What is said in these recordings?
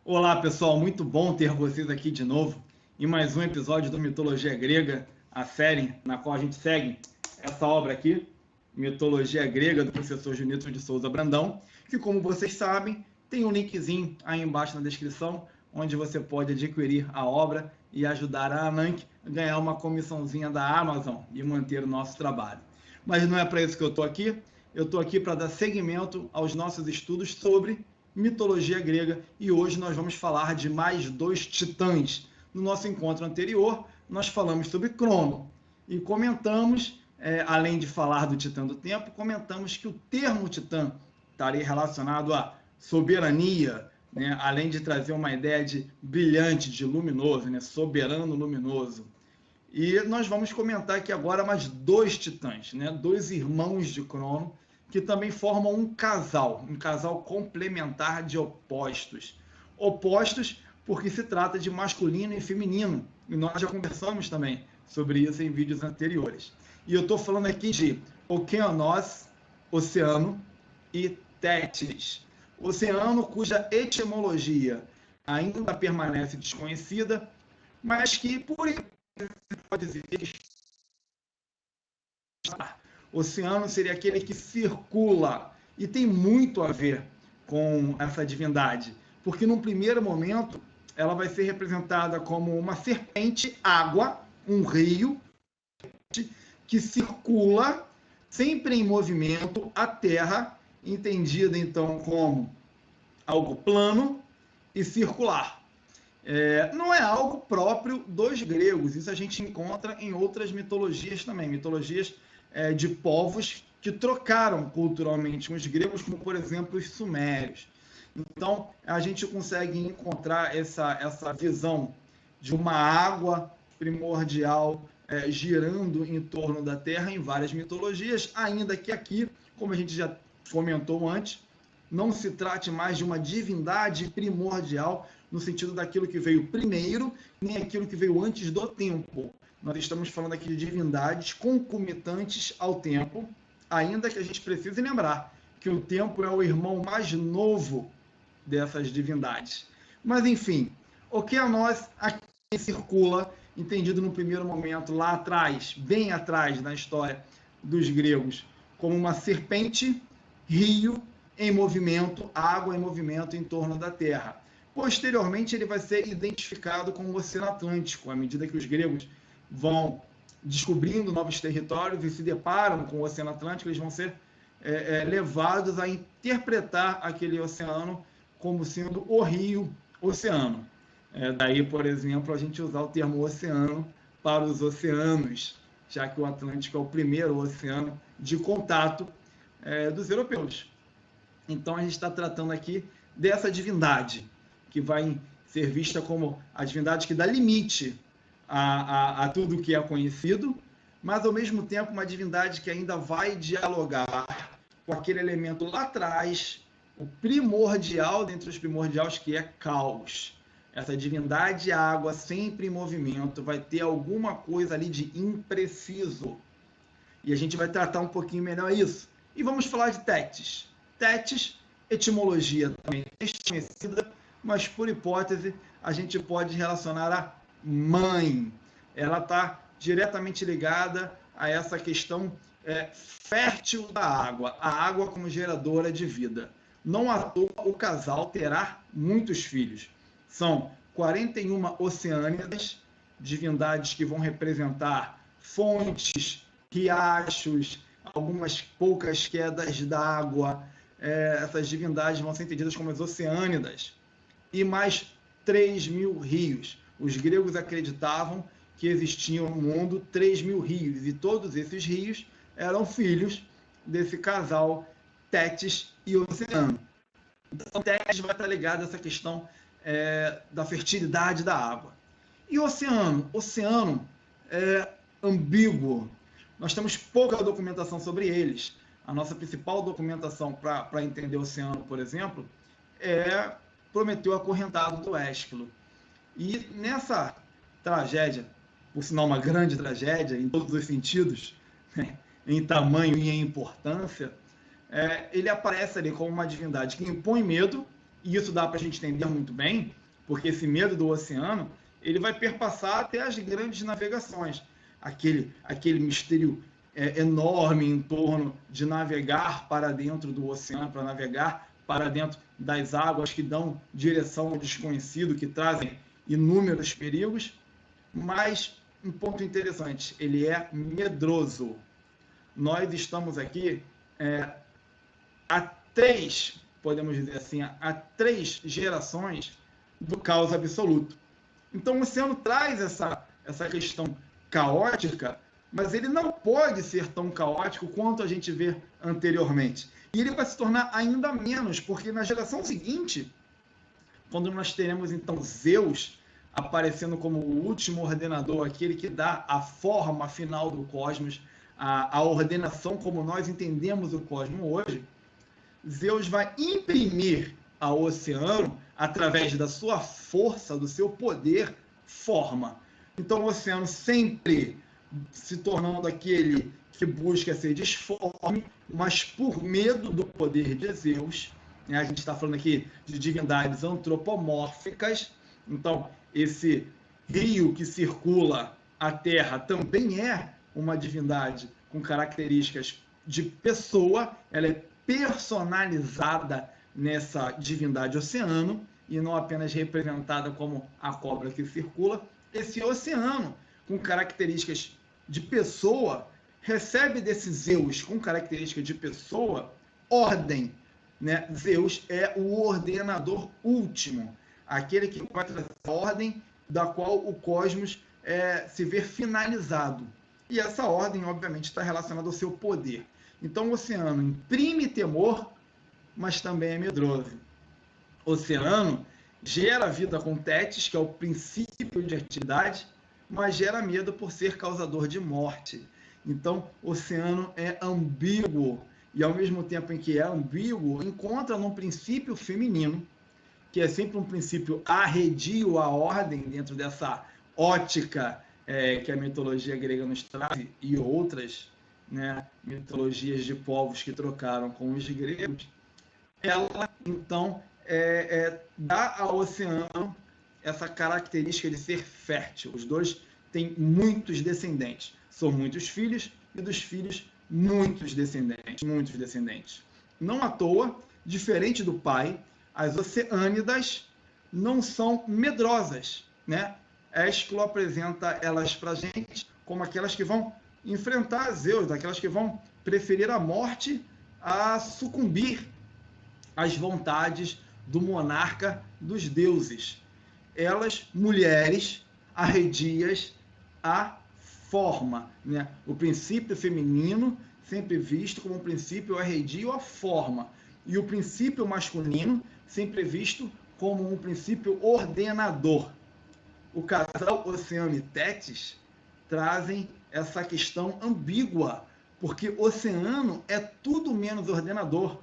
Olá, pessoal, muito bom ter vocês aqui de novo em mais um episódio do Mitologia Grega, a série na qual a gente segue essa obra aqui, Mitologia Grega, do professor Junito de Souza Brandão, que, como vocês sabem, tem um linkzinho aí embaixo na descrição, onde você pode adquirir a obra e ajudar a Ananke a ganhar uma comissãozinha da Amazon e manter o nosso trabalho. Mas não é para isso que eu estou aqui. Eu estou aqui para dar seguimento aos nossos estudos sobre mitologia grega e hoje nós vamos falar de mais dois titãs. No nosso encontro anterior, nós falamos sobre Crono e comentamos, além de falar do titã do tempo, comentamos que o termo titã estaria relacionado à soberania, né? Além de trazer uma ideia de brilhante, de luminoso, né? Soberano luminoso. E nós vamos comentar aqui agora mais dois titãs, né? Dois irmãos de Crono, que também formam um casal complementar de opostos. Opostos porque se trata de masculino e feminino, e nós já conversamos também sobre isso em vídeos anteriores. E eu estou falando aqui de Okeanos, oceano, e Tétis, oceano cuja etimologia ainda permanece desconhecida, mas que por pode dizer que oceano seria aquele que circula e tem muito a ver com essa divindade, porque num primeiro momento ela vai ser representada como uma serpente água, um rio que circula sempre em movimento a terra, entendida então como algo plano e circular. Não é algo próprio dos gregos, isso a gente encontra em outras mitologias também, mitologias de povos que trocaram culturalmente com os gregos, como por exemplo os sumérios. Então a gente consegue encontrar essa visão de uma água primordial girando em torno da Terra em várias mitologias, ainda que aqui, como a gente já comentou antes, não se trate mais de uma divindade primordial no sentido daquilo que veio primeiro, nem aquilo que veio antes do tempo. Nós estamos falando aqui de divindades concomitantes ao tempo, ainda que a gente precise lembrar que o tempo é o irmão mais novo dessas divindades. Mas, enfim, Okeanos aqui circula, entendido no primeiro momento, lá atrás, bem atrás na história dos gregos, como uma serpente, rio em movimento, água em movimento em torno da Terra. Posteriormente, ele vai ser identificado com o Oceano Atlântico, à medida que os gregos vão descobrindo novos territórios e se deparam com o Oceano Atlântico, eles vão ser levados a interpretar aquele oceano como sendo o rio oceano. Daí, por exemplo, a gente usar o termo oceano para os oceanos, já que o Atlântico é o primeiro oceano de contato dos europeus. Então a gente está tratando aqui dessa divindade, que vai ser vista como a divindade que dá limite a tudo que é conhecido, mas ao mesmo tempo uma divindade que ainda vai dialogar com aquele elemento lá atrás, o primordial dentre os primordiais, que é caos. Essa divindade água, sempre em movimento, vai ter alguma coisa ali de impreciso. E a gente vai tratar um pouquinho melhor isso. E vamos falar de Tétis. Tétis, etimologia também desconhecida, mas por hipótese a gente pode relacionar a mãe. Ela está diretamente ligada a essa questão fértil da água, a água como geradora de vida. Não à toa o casal terá muitos filhos. São 41 oceânidas, divindades que vão representar fontes, riachos, algumas poucas quedas d'água. Essas divindades vão ser entendidas como as oceânidas. E mais 3.000 rios. Os gregos acreditavam que existiam no mundo 3.000 rios, e todos esses rios eram filhos desse casal Tétis e Oceano. Então, Tétis vai estar ligado a essa questão da fertilidade da água. E oceano? Oceano é ambíguo. Nós temos pouca documentação sobre eles. A nossa principal documentação para entender o oceano, por exemplo, é Prometeu Acorrentado do Ésquilo. E nessa tragédia, por sinal uma grande tragédia em todos os sentidos, né, em tamanho e em importância, ele aparece ali como uma divindade que impõe medo e isso dá para a gente entender muito bem, porque esse medo do oceano, ele vai perpassar até as grandes navegações. Aquele mistério enorme em torno de navegar para dentro do oceano, para navegar para dentro das águas que dão direção ao desconhecido, que trazem inúmeros perigos, mas um ponto interessante, ele é medroso. Nós estamos aqui há três, podemos dizer assim, há 3 gerações do caos absoluto. Então o oceano traz essa questão caótica, mas ele não pode ser tão caótico quanto a gente vê anteriormente. E ele vai se tornar ainda menos, porque na geração seguinte, quando nós teremos então Zeus aparecendo como o último ordenador, aquele que dá a forma final do cosmos, a ordenação como nós entendemos o cosmos hoje, Zeus vai imprimir ao oceano, através da sua força, do seu poder, forma. Então o oceano sempre se tornando aquele que busca ser disforme, mas por medo do poder de Zeus, né? A gente está falando aqui de divindades antropomórficas, então esse rio que circula a Terra também é uma divindade com características de pessoa, ela é personalizada nessa divindade oceano, e não apenas representada como a cobra que circula. Esse oceano, com características de pessoa, recebe desse Zeus, com característica de pessoa, ordem. Né? Zeus é o ordenador último, aquele que vai trazer a ordem da qual o cosmos se vê finalizado. E essa ordem, obviamente, está relacionada ao seu poder. Então, o oceano imprime temor, mas também é medroso. O oceano gera vida com Tétis, que é o princípio de atividade, mas gera medo por ser causador de morte. Então, o oceano é ambíguo, e ao mesmo tempo em que é ambíguo, encontra num princípio feminino, que é sempre um princípio arredio à ordem, dentro dessa ótica que a mitologia grega nos traz, e outras, né, mitologias de povos que trocaram com os gregos. Ela, então, dá ao oceano essa característica de ser fértil. Os dois têm muitos descendentes. São muitos filhos, e dos filhos, muitos descendentes. Não à toa, diferente do pai, as oceânidas não são medrosas, né? Ésquilo apresenta elas para a gente como aquelas que vão enfrentar Zeus, aquelas que vão preferir a morte a sucumbir às vontades do monarca dos deuses. Elas, mulheres, arredias à forma, né? O princípio feminino sempre visto como um princípio arredio à forma, e o princípio masculino sempre visto como um princípio ordenador. O casal Oceano e Tétis trazem essa questão ambígua, porque Oceano é tudo menos ordenador,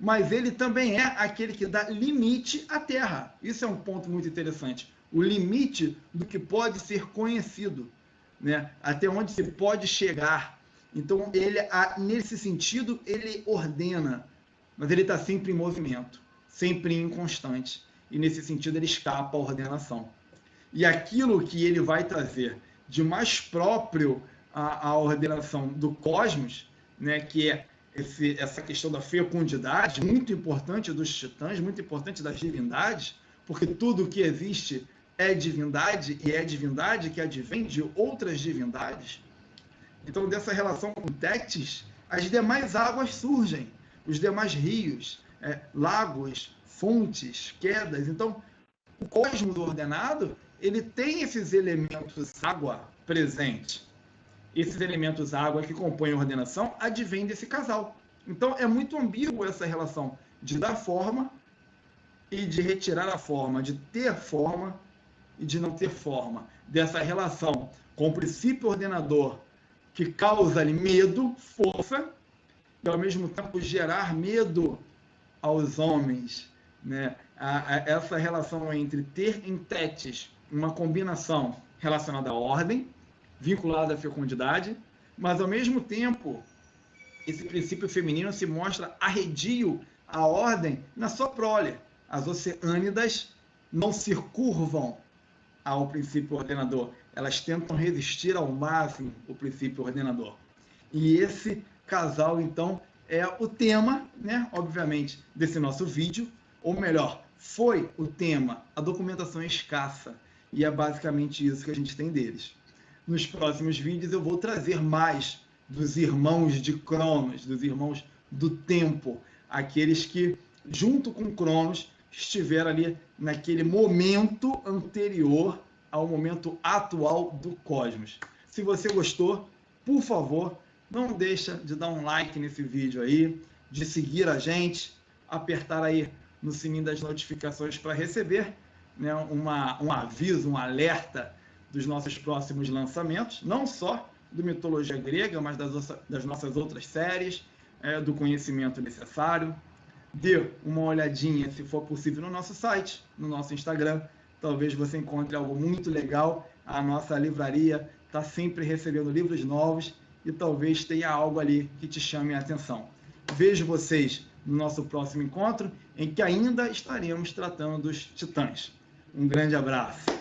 mas ele também é aquele que dá limite à Terra. Isso é um ponto muito interessante. O limite do que pode ser conhecido, né? Até onde se pode chegar. Então, ele, nesse sentido, ele ordena, mas ele está sempre em movimento, sempre inconstante. E, nesse sentido, ele escapa à ordenação. E aquilo que ele vai trazer de mais próprio à ordenação do cosmos, né, que é essa questão da fecundidade, muito importante dos titãs, muito importante das divindades, porque tudo que existe é divindade, e é divindade que advém de outras divindades. Então, dessa relação com Tétis, as demais águas surgem, os demais rios, lagos, fontes, quedas. Então, o cosmos ordenado, ele tem esses elementos água presente. Esses elementos água que compõem a ordenação advêm desse casal. Então, é muito ambíguo essa relação de dar forma e de retirar a forma, de ter forma e de não ter forma. Dessa relação com o princípio ordenador que causa medo, força, e ao mesmo tempo gerar medo aos homens, né? Essa relação entre ter em Tétis uma combinação relacionada à ordem, vinculada à fecundidade, mas ao mesmo tempo esse princípio feminino se mostra arredio à ordem na sua prole, as oceânidas não se curvam ao princípio ordenador, elas tentam resistir ao máximo o princípio ordenador. E esse casal, então, é o tema, né, obviamente, desse nosso vídeo, ou melhor, foi o tema, a documentação é escassa, e é basicamente isso que a gente tem deles. Nos próximos vídeos eu vou trazer mais dos irmãos de Cronos, dos irmãos do tempo, aqueles que, junto com Cronos, estiveram ali naquele momento anterior ao momento atual do cosmos. Se você gostou, por favor, não deixa de dar um like nesse vídeo aí, de seguir a gente, apertar aí no sininho das notificações para receber, né, um aviso, um alerta dos nossos próximos lançamentos, não só do Mitologia Grega, mas das nossas outras séries, do conhecimento necessário. Dê uma olhadinha, se for possível, no nosso site, no nosso Instagram. Talvez você encontre algo muito legal. A nossa livraria está sempre recebendo livros novos e talvez tenha algo ali que te chame a atenção. Vejo vocês no nosso próximo encontro, em que ainda estaremos tratando dos titãs. Um grande abraço.